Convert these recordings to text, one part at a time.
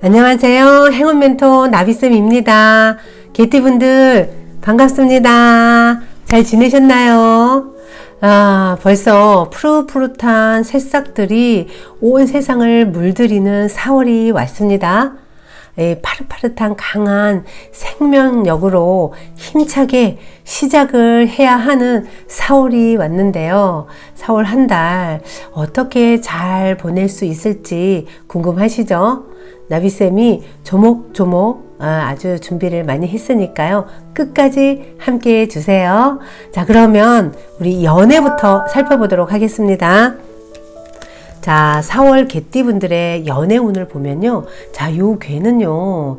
안녕하세요. 행운 멘토 나비쌤입니다. 개띠분들 반갑습니다. 잘 지내셨나요? 벌써 푸릇푸릇한 새싹들이 온 세상을 물들이는 4월이 왔습니다. 파릇파릇한 강한 생명력으로 힘차게 시작을 해야 하는 4월이 왔는데요. 4월 한 달 어떻게 잘 보낼 수 있을지 궁금하시죠? 나비쌤이 조목조목 아주 준비를 많이 했으니까요. 끝까지 함께 해주세요. 자, 그러면 우리 연애부터 살펴보도록 하겠습니다. 자, 4월 개띠분들의 연애운을 보면요. 자, 요 괴는요,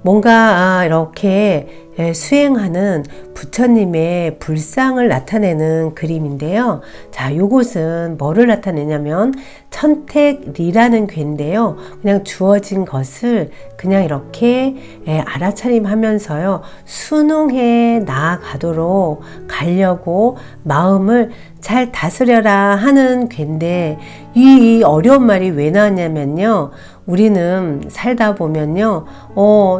뭔가 이렇게 수행하는 부처님의 불상을 나타내는 그림인데요. 자, 요것은 뭐를 나타내냐면 천택리라는 괴인데요. 그냥 주어진 것을 그냥 이렇게 알아차림하면서요. 순응해 나아가도록 가려고 마음을 잘 다스려라 하는 괴인데, 이 어려운 말이 왜 나왔냐면요. 우리는 살다 보면요.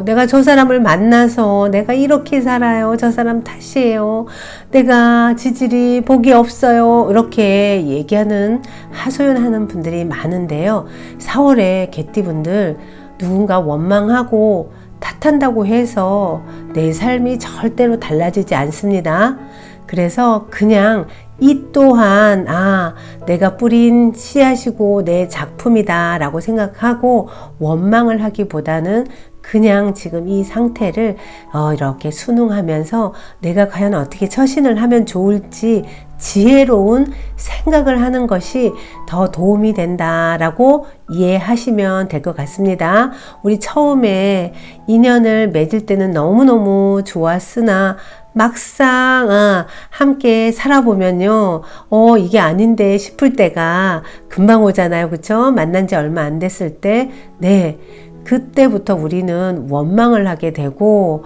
내가 저 사람을 만나서 내가 이렇게 살아요. 저 사람 탓이에요. 내가 지질이 복이 없어요. 이렇게 얘기하는 하소연하는 분들이 많은데요. 4월에 개띠분들 누군가 원망하고 탓한다고 해서 내 삶이 절대로 달라지지 않습니다. 그래서 그냥 이 또한 내가 뿌린 씨앗이고 내 작품이다 라고 생각하고 원망을 하기보다는 그냥 지금 이 상태를 이렇게 순응하면서 내가 과연 어떻게 처신을 하면 좋을지 지혜로운 생각을 하는 것이 더 도움이 된다라고 이해하시면 될 것 같습니다. 우리 처음에 인연을 맺을 때는 너무너무 좋았으나 막상 함께 살아보면요, 이게 아닌데 싶을 때가 금방 오잖아요. 그쵸? 만난 지 얼마 안 됐을 때, 그때부터 우리는 원망을 하게 되고,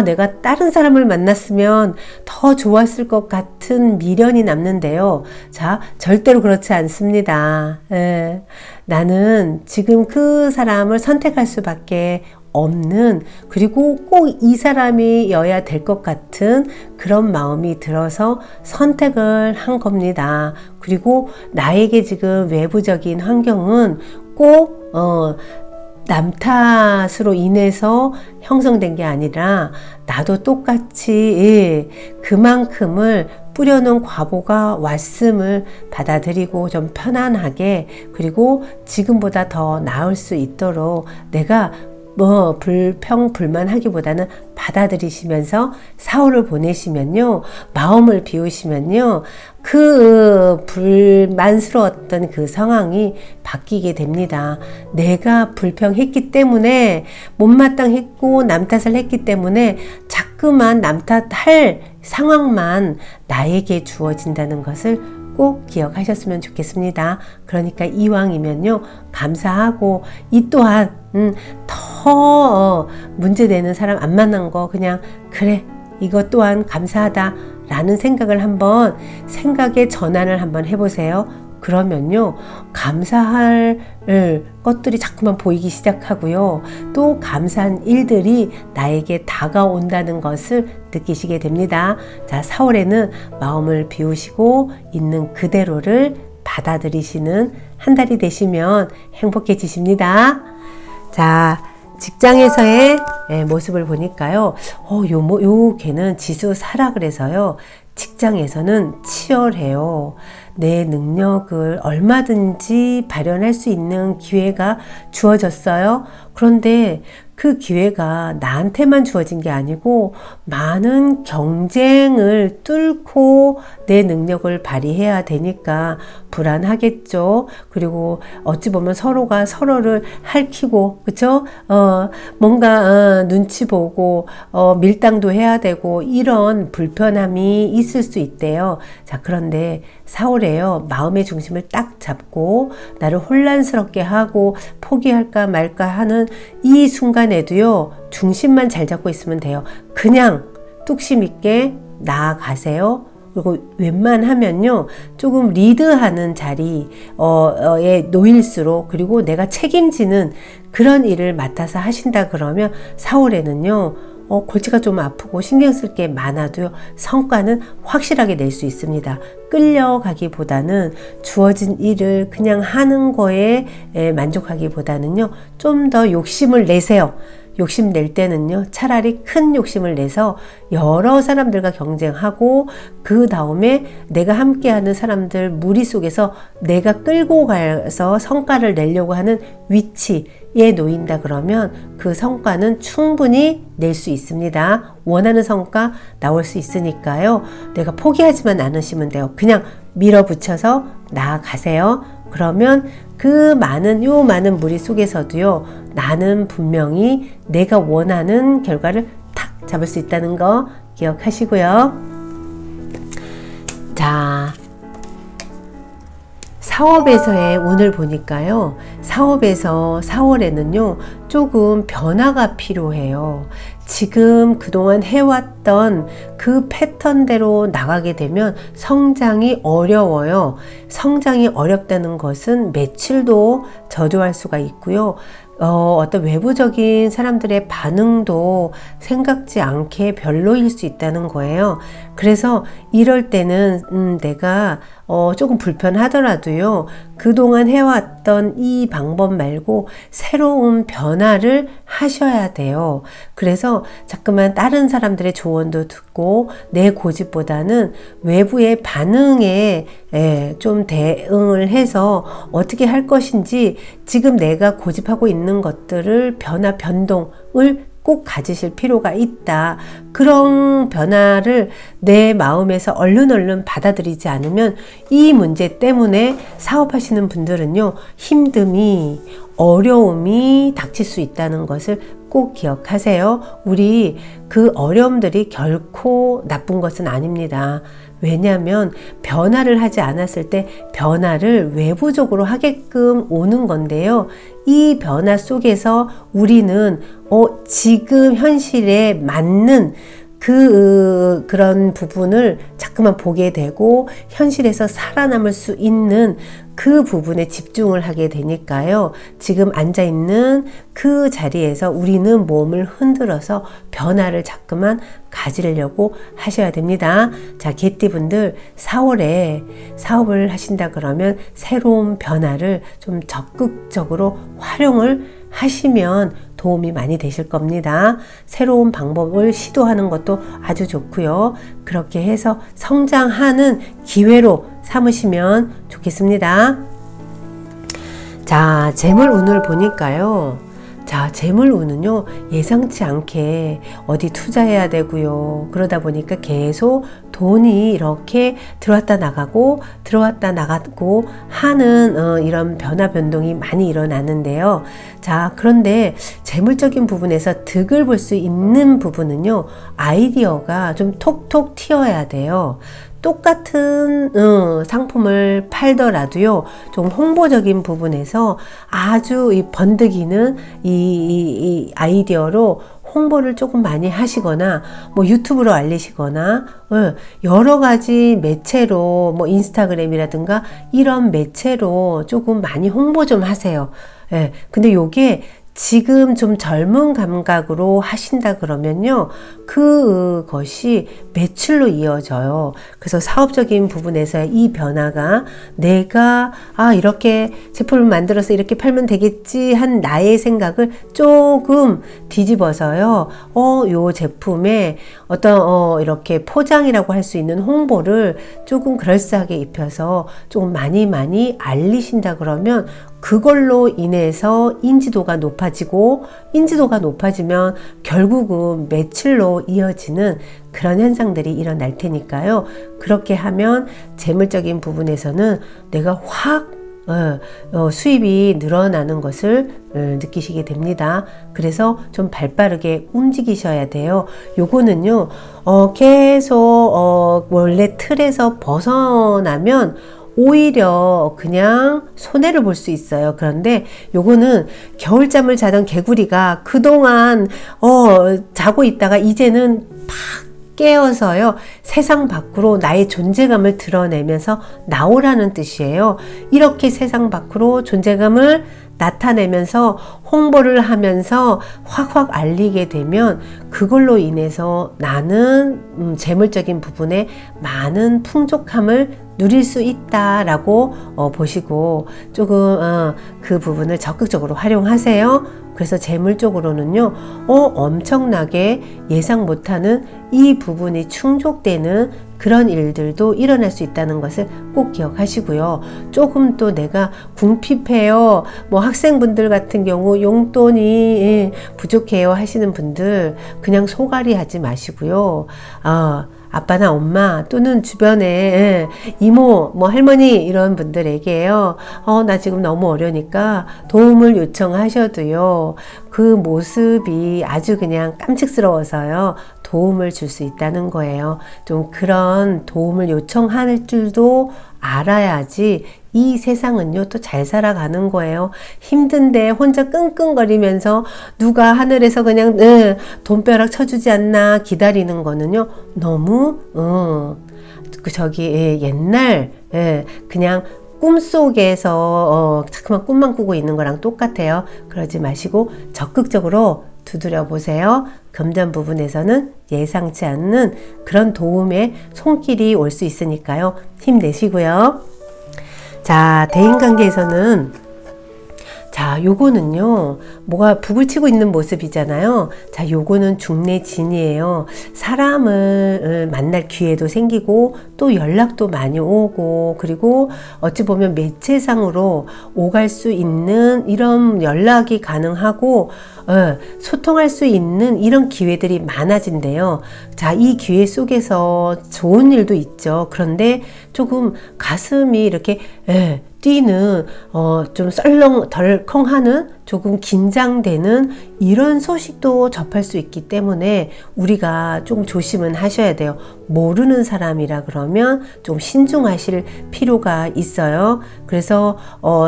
내가 다른 사람을 만났으면 더 좋았을 것 같은 미련이 남는데요. 자, 절대로 그렇지 않습니다. 나는 지금 그 사람을 선택할 수밖에 없는, 그리고 꼭 이 사람이어야 될 것 같은 그런 마음이 들어서 선택을 한 겁니다. 그리고 나에게 지금 외부적인 환경은 꼭 남 탓으로 인해서 형성된 게 아니라 나도 똑같이 그만큼을 뿌려놓은 과보가 왔음을 받아들이고 좀 편안하게, 그리고 지금보다 더 나을 수 있도록 내가 불평불만하기보다는 받아들이시면서 4월을 보내시면요, 마음을 비우시면요, 그 불만스러웠던 그 상황이 바뀌게 됩니다. 내가 불평했기 때문에, 못마땅했고 남 탓을 했기 때문에 자꾸만 남 탓할 상황만 나에게 주어진다는 것을 꼭 기억하셨으면 좋겠습니다. 그러니까 이왕이면요, 감사하고, 이 또한 더 문제되는 사람 안 만난 거 그냥 그래, 이것 또한 감사하다 라는 생각을 한번, 생각의 전환을 한번 해보세요. 그러면요, 감사할 것들이 자꾸만 보이기 시작하고요, 또 감사한 일들이 나에게 다가온다는 것을 느끼시게 됩니다. 자, 4월에는 마음을 비우시고 있는 그대로를 받아들이시는 한 달이 되시면 행복해지십니다. 자, 직장에서의 모습을 보니까요, 요 걔는 지수 사락을 해서요, 직장에서는 치열해요. 내 능력을 얼마든지 발현할 수 있는 기회가 주어졌어요. 그런데 그 기회가 나한테만 주어진 게 아니고 많은 경쟁을 뚫고 내 능력을 발휘해야 되니까 불안하겠죠. 그리고 어찌 보면 서로가 서로를 핥히고, 그쵸? 뭔가 눈치 보고 밀당도 해야 되고 이런 불편함이 있을 수 있대요. 자, 그런데 4월에요, 마음의 중심을 딱 잡고 나를 혼란스럽게 하고 포기할까 말까 하는 이 순간에도요, 중심만 잘 잡고 있으면 돼요. 그냥 뚝심 있게 나아가세요. 그리고 웬만하면요 조금 리드하는 자리에 놓일수록, 그리고 내가 책임지는 그런 일을 맡아서 하신다 그러면 4월에는요 골치가 좀 아프고 신경 쓸 게 많아도요 성과는 확실하게 낼 수 있습니다. 끌려가기보다는 주어진 일을 그냥 하는 거에 만족하기보다는요 좀 더 욕심을 내세요. 욕심 낼 때는요 차라리 큰 욕심을 내서 여러 사람들과 경쟁하고, 그 다음에 내가 함께하는 사람들 무리 속에서 내가 끌고 가서 성과를 내려고 하는 위치에 놓인다 그러면 그 성과는 충분히 낼 수 있습니다. 원하는 성과 나올 수 있으니까요 내가 포기하지만 않으시면 돼요. 그냥 밀어붙여서 나아가세요. 그러면 그 많은 무리 속에서도요 나는 분명히 내가 원하는 결과를 탁 잡을 수 있다는 거 기억하시고요. 자, 사업에서의 운을 보니까요 사업에서 4월에는요 조금 변화가 필요해요. 지금 그동안 해왔던 그 패턴대로 나가게 되면 성장이 어려워요. 성장이 어렵다는 것은 매출도 저조할 수가 있고요. 어떤 외부적인 사람들의 반응도 생각지 않게 별로일 수 있다는 거예요. 그래서 이럴 때는 내가 조금 불편하더라도요 그동안 해왔던 이 방법 말고 새로운 변화를 하셔야 돼요. 그래서 자꾸만 다른 사람들의 조언도 듣고 내 고집보다는 외부의 반응에 좀 대응을 해서 어떻게 할 것인지, 지금 내가 고집하고 있는 것들을 변동을 꼭 가지실 필요가 있다. 그런 변화를 내 마음에서 얼른 받아들이지 않으면 이 문제 때문에 사업하시는 분들은요 힘듦이, 어려움이 닥칠 수 있다는 것을 꼭 기억하세요. 우리 그 어려움들이 결코 나쁜 것은 아닙니다. 왜냐하면 변화를 하지 않았을 때 변화를 외부적으로 하게끔 오는 건데요. 이 변화 속에서 우리는 지금 현실에 맞는 그런 부분을 자꾸만 보게 되고 현실에서 살아남을 수 있는 그 부분에 집중을 하게 되니까요. 지금 앉아있는 그 자리에서 우리는 몸을 흔들어서 변화를 자꾸만 가지려고 하셔야 됩니다. 자, 개띠분들 4월에 사업을 하신다 그러면 새로운 변화를 좀 적극적으로 활용을 하시면 도움이 많이 되실 겁니다. 새로운 방법을 시도하는 것도 아주 좋고요. 그렇게 해서 성장하는 기회로 삼으시면 좋겠습니다. 자, 재물 운을 보니까요. 자, 재물 운은요 예상치 않게 어디 투자해야 되고요. 그러다 보니까 계속 돈이 이렇게 들어왔다 나가고 하는 이런 변화 변동이 많이 일어나는데요. 자, 그런데 재물적인 부분에서 득을 볼 수 있는 부분은요 아이디어가 좀 톡톡 튀어야 돼요. 똑같은 상품을 팔더라도요 좀 홍보적인 부분에서 아주 이 번득이는 이 아이디어로 홍보를 조금 많이 하시거나 뭐 유튜브로 알리시거나 여러 가지 매체로 뭐 인스타그램이라든가 이런 매체로 조금 많이 홍보 좀 하세요. 근데 요게 지금 좀 젊은 감각으로 하신다 그러면요 그것이 매출로 이어져요. 그래서 사업적인 부분에서 이 변화가 내가 이렇게 제품을 만들어서 이렇게 팔면 되겠지 한 나의 생각을 조금 뒤집어서요 요 제품에 어떤 이렇게 포장이라고 할 수 있는 홍보를 조금 그럴싸하게 입혀서 조금 많이 알리신다 그러면 그걸로 인해서 인지도가 높아지면 결국은 매출로 이어지는 그런 현상들이 일어날 테니까요. 그렇게 하면 재물적인 부분에서는 내가 확 수입이 늘어나는 것을 느끼시게 됩니다. 그래서 좀 발빠르게 움직이셔야 돼요. 요거는요 계속 원래 틀에서 벗어나면 오히려 그냥 손해를 볼 수 있어요. 그런데 요거는 겨울잠을 자던 개구리가 그동안 자고 있다가 이제는 팍 깨어서요, 세상 밖으로 나의 존재감을 드러내면서 나오라는 뜻이에요. 이렇게 세상 밖으로 존재감을 나타내면서 홍보를 하면서 확확 알리게 되면 그걸로 인해서 나는 재물적인 부분에 많은 풍족함을 누릴 수 있다라고 보시고 조금 그 부분을 적극적으로 활용하세요. 그래서 재물 쪽으로는요, 엄청나게 예상 못하는 이 부분이 충족되는 그런 일들도 일어날 수 있다는 것을 꼭 기억하시고요. 조금 또 내가 궁핍해요, 뭐 학생분들 같은 경우 용돈이 부족해요 하시는 분들 그냥 소갈이 하지 마시고요. 아빠나 엄마 또는 주변에 이모, 뭐 할머니 이런 분들에게요, 나 지금 너무 어려우니까 도움을 요청하셔도요, 그 모습이 아주 그냥 깜찍스러워서요, 도움을 줄 수 있다는 거예요. 좀 그런 도움을 요청할 줄도 알아야지 이 세상은요 또 잘 살아가는 거예요. 힘든데 혼자 끙끙거리면서 누가 하늘에서 그냥 돈벼락 쳐주지 않나 기다리는 거는요 너무 옛날 그냥 꿈속에서 자꾸만 꿈만 꾸고 있는 거랑 똑같아요. 그러지 마시고 적극적으로 두드려 보세요. 금전 부분에서는 예상치 않는 그런 도움의 손길이 올 수 있으니까요. 힘내시고요. 자, 대인관계에서는 요거는요, 뭐가 북을 치고 있는 모습이잖아요. 자, 요거는 중내진이에요. 사람을 만날 기회도 생기고, 또 연락도 많이 오고, 그리고 어찌 보면 매체상으로 오갈 수 있는 이런 연락이 가능하고, 소통할 수 있는 이런 기회들이 많아진대요. 자, 이 기회 속에서 좋은 일도 있죠. 그런데 조금 가슴이 이렇게, 뛰는 좀 썰렁덜컹하는 조금 긴장되는 이런 소식도 접할 수 있기 때문에 우리가 좀 조심은 하셔야 돼요. 모르는 사람이라 그러면 좀 신중하실 필요가 있어요. 그래서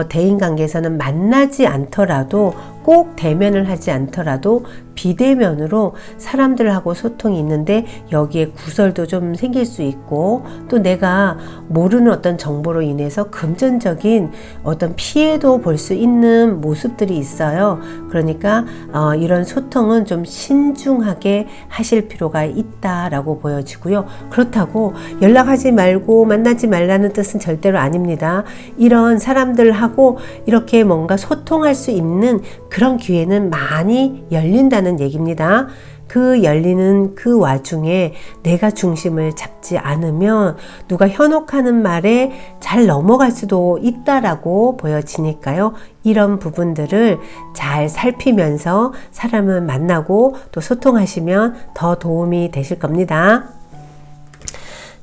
대인관계에서는 만나지 않더라도 꼭 대면을 하지 않더라도 비대면으로 사람들하고 소통이 있는데 여기에 구설도 좀 생길 수 있고 또 내가 모르는 어떤 정보로 인해서 금전적인 어떤 피해도 볼 수 있는 모습들이 있어요. 그러니까 이런 소통은 좀 신중하게 하실 필요가 있다라고 보여지고요. 그렇다고 연락하지 말고 만나지 말라는 뜻은 절대로 아닙니다. 이런 사람들하고 이렇게 뭔가 소통할 수 있는 그런 기회는 많이 열린다는 얘기입니다. 그 열리는 그 와중에 내가 중심을 잡지 않으면 누가 현혹하는 말에 잘 넘어갈 수도 있다라고 보여지니까요. 이런 부분들을 잘 살피면서 사람을 만나고 또 소통하시면 더 도움이 되실 겁니다.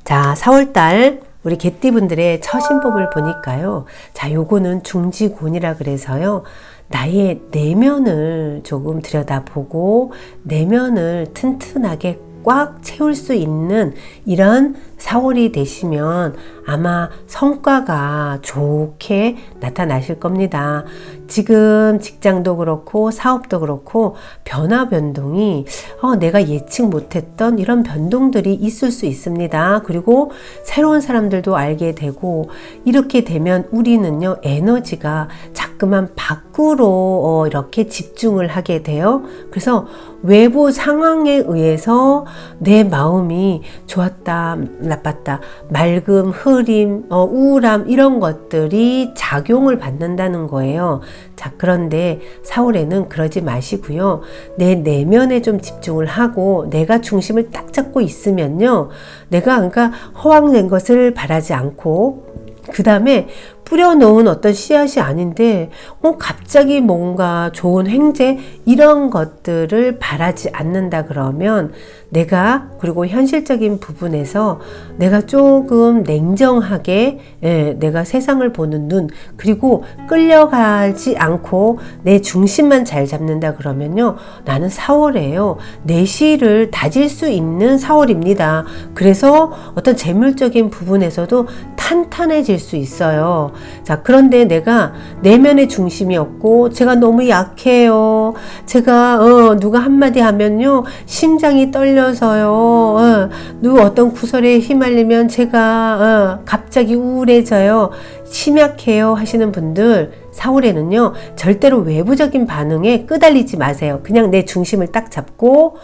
자, 4월달 우리 개띠분들의 처신법을 보니까요. 자, 요거는 중지곤이라 그래서요. 나의 내면을 조금 들여다보고 내면을 튼튼하게 꽉 채울 수 있는 이런 4월이 되시면 아마 성과가 좋게 나타나실 겁니다. 지금 직장도 그렇고 사업도 그렇고 변동이 내가 예측 못했던 이런 변동들이 있을 수 있습니다. 그리고 새로운 사람들도 알게 되고 이렇게 되면 우리는요 에너지가 자꾸만 밖으로 이렇게 집중을 하게 돼요. 그래서 외부 상황에 의해서 내 마음이 좋았다 나빴다 맑음 흐림 우울함 이런 것들이 작용을 받는다는 거예요. 자, 그런데 4월에는 그러지 마시고요. 내 내면에 좀 집중을 하고 내가 중심을 딱 잡고 있으면요. 내가 그러니까 허황된 것을 바라지 않고 그 다음에 뿌려놓은 어떤 씨앗이 아닌데 갑자기 뭔가 좋은 횡재 이런 것들을 바라지 않는다 그러면 내가 그리고 현실적인 부분에서 내가 조금 냉정하게 내가 세상을 보는 눈 그리고 끌려가지 않고 내 중심만 잘 잡는다 그러면요 나는 4월에요 내실을 다질 수 있는 4월입니다. 그래서 어떤 재물적인 부분에서도 탄탄해질 수 있어요. 자, 그런데 내가 내면의 중심이 없고 제가 너무 약해요. 제가 누가 한마디 하면요 심장이 떨려서요. 누구 어떤 구설에 휘말리면 제가 갑자기 우울해져요. 심약해요 하시는 분들 4월에는요 절대로 외부적인 반응에 끄달리지 마세요. 그냥 내 중심을 딱 잡고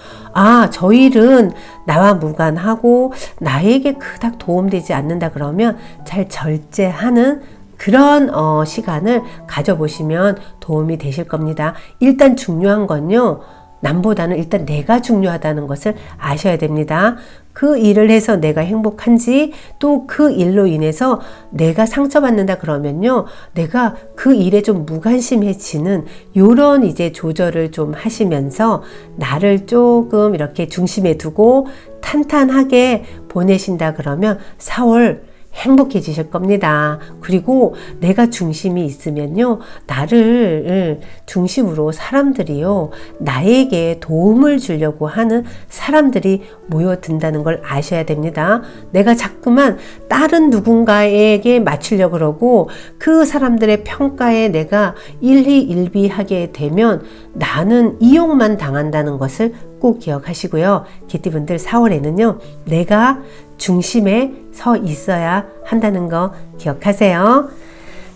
저 일은 나와 무관하고 나에게 그닥 도움되지 않는다 그러면 잘 절제하는 그런 시간을 가져보시면 도움이 되실 겁니다. 일단 중요한 건요 남보다는 일단 내가 중요하다는 것을 아셔야 됩니다. 그 일을 해서 내가 행복한지 또 그 일로 인해서 내가 상처받는다 그러면요 내가 그 일에 좀 무관심해지는 요런 이제 조절을 좀 하시면서 나를 조금 이렇게 중심에 두고 탄탄하게 보내신다 그러면 4월 행복해지실 겁니다. 그리고 내가 중심이 있으면요 나를 중심으로 사람들이요 나에게 도움을 주려고 하는 사람들이 모여든다는 걸 아셔야 됩니다. 내가 자꾸만 다른 누군가에게 맞추려고 그러고 그 사람들의 평가에 내가 일희일비하게 되면 나는 이용만 당한다는 것을 꼭 기억하시고요. 개띠분들 4월에는요 내가 중심에 서 있어야 한다는 거 기억하세요.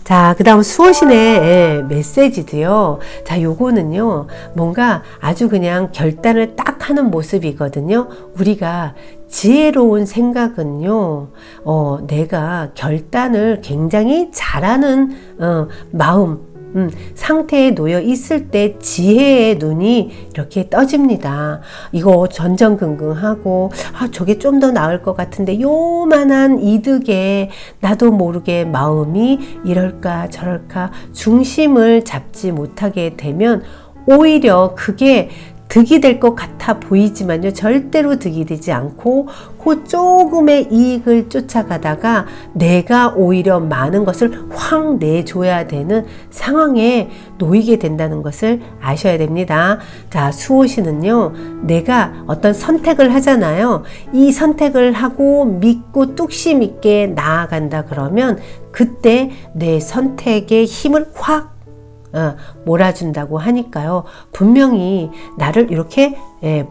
자, 그 다음 수호신의 메시지도요. 자, 요거는요, 뭔가 아주 그냥 결단을 딱 하는 모습이거든요. 우리가 지혜로운 생각은요, 내가 결단을 굉장히 잘하는, 마음, 상태에 놓여 있을 때 지혜의 눈이 이렇게 떠집니다. 이거 전전긍긍하고 저게 좀 더 나을 것 같은데 요만한 이득에 나도 모르게 마음이 이럴까 저럴까 중심을 잡지 못하게 되면 오히려 그게 득이 될 것 같아 보이지만요 절대로 득이 되지 않고 그 조금의 이익을 쫓아가다가 내가 오히려 많은 것을 확 내줘야 되는 상황에 놓이게 된다는 것을 아셔야 됩니다. 자, 수호신은요 내가 어떤 선택을 하잖아요. 이 선택을 하고 믿고 뚝심 있게 나아간다 그러면 그때 내 선택의 힘을 확 몰아준다고 하니까요. 분명히 나를 이렇게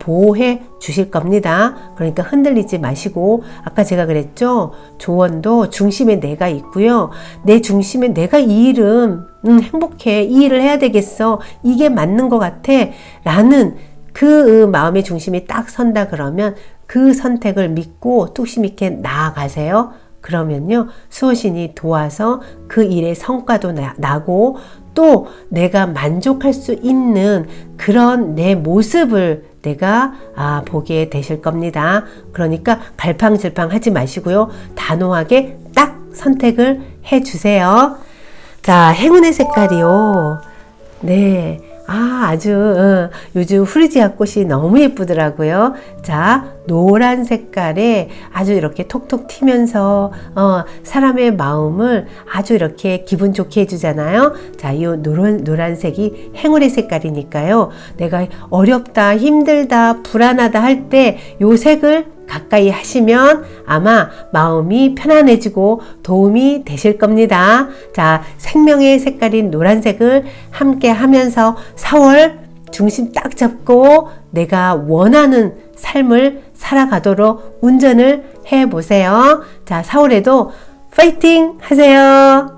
보호해 주실 겁니다. 그러니까 흔들리지 마시고 아까 제가 그랬죠. 조언도 중심에 내가 있고요. 내 중심에 내가 이 일은 행복해. 이 일을 해야 되겠어. 이게 맞는 것 같아. 라는 그 마음의 중심이 딱 선다 그러면 그 선택을 믿고 뚝심 있게 나아가세요. 그러면요. 수호신이 도와서 그 일의 성과도 나고 또 내가 만족할 수 있는 그런 내 모습을 내가 보게 되실 겁니다. 그러니까 갈팡질팡 하지 마시고요. 단호하게 딱 선택을 해 주세요. 자, 행운의 색깔이요. 네. 아주 요즘 후르지아 꽃이 너무 예쁘더라고요. 자, 노란 색깔에 아주 이렇게 톡톡 튀면서 사람의 마음을 아주 이렇게 기분 좋게 해주잖아요. 자, 이 노란색이 행운의 색깔이니까요. 내가 어렵다, 힘들다, 불안하다 할 때 이 색을 가까이 하시면 아마 마음이 편안해지고 도움이 되실 겁니다. 자, 생명의 색깔인 노란색을 함께 하면서 4월 중심 딱 잡고 내가 원하는 삶을 살아가도록 운전을 해 보세요. 자, 4월에도 파이팅 하세요.